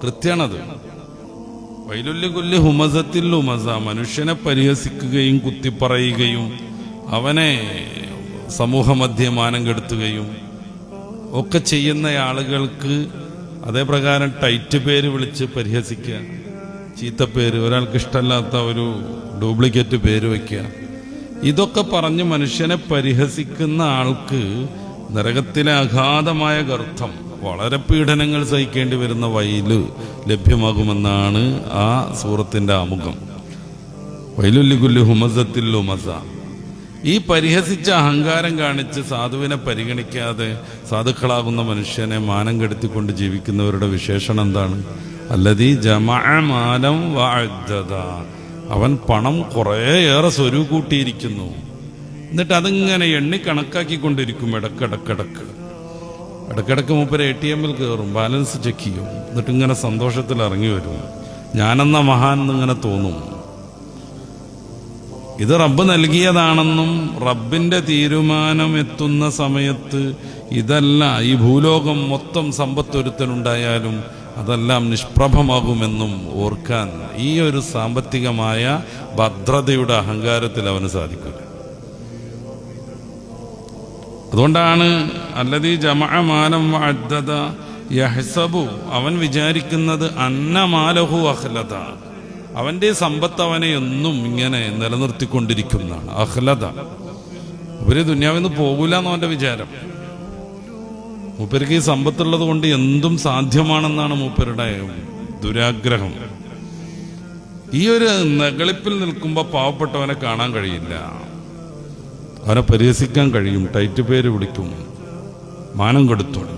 കൃത്യാണത്. വൈലുല്ലി കുല്ലി ഹുമസത്തിൽ ലുമസ, മനുഷ്യനെ പരിഹസിക്കുകയും കുത്തിപ്പറയുകയും അവനെ സമൂഹമധ്യേ മാനം കെടുത്തുകയും ഒക്കെ ചെയ്യുന്ന ആളുകൾക്ക് അതേപ്രകാരം ടൈറ്റ് പേര് വിളിച്ച് പരിഹസിക്കുക, ചീത്തപ്പേര്, ഒരാൾക്ക് ഇഷ്ടമല്ലാത്ത ഒരു ഡ്യൂപ്ലിക്കേറ്റ് പേര് വയ്ക്കുക, ഇതൊക്കെ പറഞ്ഞ് മനുഷ്യനെ പരിഹസിക്കുന്ന ആൾക്ക് നരകത്തിലെ അഗാധമായ ഗർത്തം, വളരെ പീഡനങ്ങൾ സഹിക്കേണ്ടി വരുന്ന വൈല് ലഭ്യമാകുമെന്നാണ് ആ സൂറത്തിന്റെ ആമുഖം. വൈലുല്ലികുല്ലി ഹുമസത്തിൽ ലുമസ. ഈ പരിഹസിച്ച അഹങ്കാരം കാണിച്ച് സാധുവിനെ പരിഗണിക്കാതെ സാധുക്കളാകുന്ന മനുഷ്യനെ മാനം കെടുത്തിക്കൊണ്ട് ജീവിക്കുന്നവരുടെ വിശേഷണം എന്താണ്? അല്ലദീ ജമഅ മാലം വഅദ്ദദ. അവൻ പണം കുറേയേറെ സ്വരൂപ കൂട്ടിയിരിക്കുന്നു, എന്നിട്ട് അതിങ്ങനെ എണ്ണി കണക്കാക്കിക്കൊണ്ടിരിക്കും. ഇടക്കിടക്ക് മൂപ്പര് ATM കയറും, ബാലൻസ് ചെക്ക് ചെയ്യും, എന്നിട്ട് ഇങ്ങനെ സന്തോഷത്തിൽ ഇറങ്ങി വരും. ഞാനെന്ന മഹാൻ എന്നിങ്ങനെ തോന്നും. ഇത് റബ്ബ് നൽകിയതാണെന്നും റബ്ബിന്റെ തീരുമാനം എത്തുന്ന സമയത്ത് ഇതല്ല, ഈ ഭൂലോകം മൊത്തം സമ്പത്തൊരുത്തനുണ്ടായാലും അതെല്ലാം നിഷ്പ്രഭമാകുമെന്നും ഓർക്കാൻ ഈ ഒരു സാമ്പത്തികമായ ഭദ്രതയുടെ അഹങ്കാരത്തിൽ അവന് സാധിക്കില്ല. അതുകൊണ്ടാണ് അല്ലദീ ജമഅ മാലം വഅദ്ദദ യഹ്സബു, അവൻ വിചാരിക്കുന്നത് അന്ന മാലഹു അഖ്ലദ, അവന്റെ സമ്പത്ത് അവനെ എന്നും ഇങ്ങനെ നിലനിർത്തിക്കൊണ്ടിരിക്കുന്നതാണ്. അഖ്ലദ, ഇവര് ദുനിയാവിൽ നിന്ന് പോകൂലെന്ന് അവന്റെ വിചാരം. മൂപ്പർക്ക് ഈ സമ്പത്തുള്ളത് കൊണ്ട് എന്തും സാധ്യമാണെന്നാണ് മൂപ്പരുടെ ദുരാഗ്രഹം. ഈ ഒരു നകളിപ്പിൽ നിൽക്കുമ്പോൾ പാവപ്പെട്ടവനെ കാണാൻ കഴിയില്ല, അവനെ പരിഹസിക്കാൻ കഴിയും, ടൈറ്റ് പേര് വിളിക്കും, മാനം കെടുത്തും.